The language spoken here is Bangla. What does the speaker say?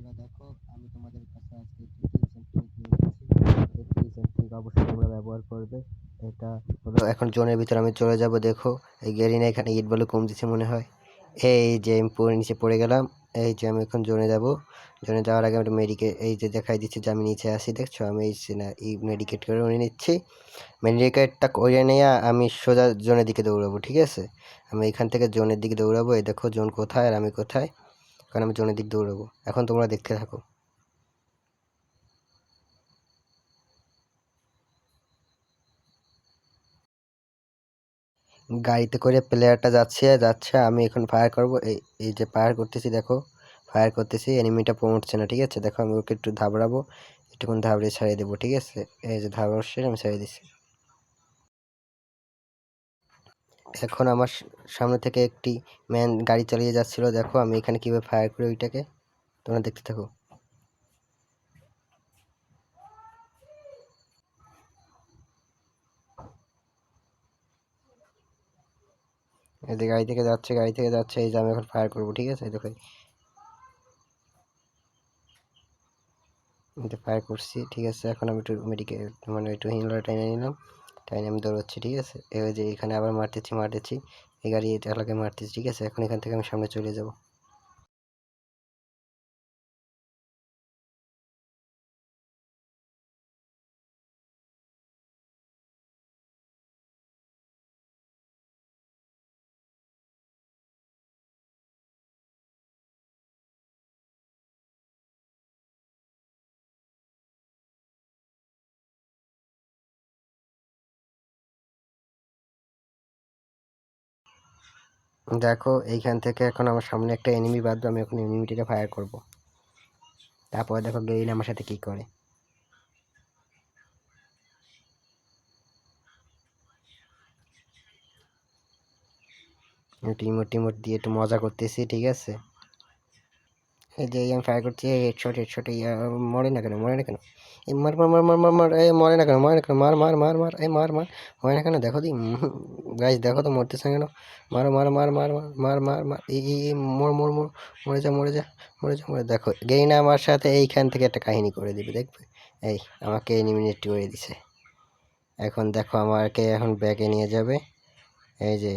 বন্ধুরা, দেখো আমি তোমাদের কাছে আজকে একটি টিপস এন্ড ট্রিক নিয়ে এসেছি। এই টিপস এন্ড ট্রিক অবশ্যই তোমরা ব্যবহার করবে। এটা হলো, এখন জোনের ভিতরে আমি চলে যাব। দেখো এই গেরিনা এখানে ইট বলে কম দিচ্ছে মনে হয়। এই যে আমি নিচে পড়ে গেলাম। এই যে আমি এখন জোনে যাব। জোনে যাওয়ার আগে আমি মেডিকেট, এই যে দেখাই দিচ্ছি যে আমি নিচে আসি, দেখছো আমি এই মেডিকেট করে নিচ্ছি। মেডিকেটটা করে নিয়ে আমি সোজা জোনের দিকে দৌড়াবো, ঠিক আছে? আমি এখান থেকে জোনের দিকে দৌড়াবো। এই দেখো জোন কোথায় আর আমি কোথায়। কারণ আমি জোনের দিক দৌড়াবো। এখন তোমরা দেখতে থাকো। গাড়িতে করে প্লেয়ারটা যাচ্ছে যাচ্ছে, আমি এখন ফায়ার করব। এই এই যে ফায়ার করতেছি, দেখো ফায়ার করতেছি, এনিমিটা পৌঁছছে না, ঠিক আছে? দেখো আমি ওকে একটু ধাবড়াবো, একটুক্ষণ ধাবড়ে ছাড়িয়ে দেবো, ঠিক আছে? এই যে ধাবড়ার শেষ, আমি ছাড়িয়ে দিচ্ছি। এখন আমার সামনে থেকে একটি ম্যান গাড়ি চালিয়ে যাচ্ছিল, দেখো আমি এখানে কিভাবে ফায়ার করি ওইটাকে, তোমরা দেখতে থাকো। এই যে গাড়ি থেকে যাচ্ছে, গাড়ি থেকে যাচ্ছে, এই যে আমি এখন ফায়ার করবো, ঠিক আছে? দেখো আমি তো ফায়ার করছি, ঠিক আছে? এখন আমি একটু মানে একটু হিমলা টাইনে নিলাম, টাইনে আমি দৌড়াচ্ছি, ঠিক আছে? এই যে এখানে আবার মারতেছি, এই গাড়ি এলাকায় মারতেছি, ঠিক আছে? এখন এখান থেকে আমি সামনে চলে যাব। দেখো এইখান থেকে এখন আমার সামনে একটা এনিমি বাঁধবে, আমি এখন এনিমিটিকে ফায়ার করব। তারপর দেখো গেইল আমার সাথে কি করে। টিমোট দিয়ে একটু মজা করতেছি, ঠিক আছে? এই যে আমি ফায়ার করছি, হেডশট মরে না কেন, মরে না কেন? এই মার মার মার মার মার মার, এই মরে না কেন, মরে না কেন, মার মার মার মার, এই মার মার, মরে না কেন? দেখো দি গাইস, দেখো তো মরতেছে কেন? মারো মার মার মার মার মার মার মার, এই মোর মোর মোর, মরে যা মরে যা মরে যা মরে। দেখো গেইনা আমার সাথে এইখান থেকে একটা কাহিনী করে দিবে, দেখবে? এই আমাকে এলিমিনেট করে দিছে। এখন দেখো আমাকে এখন ব্যাকে নিয়ে যাবে, এই যে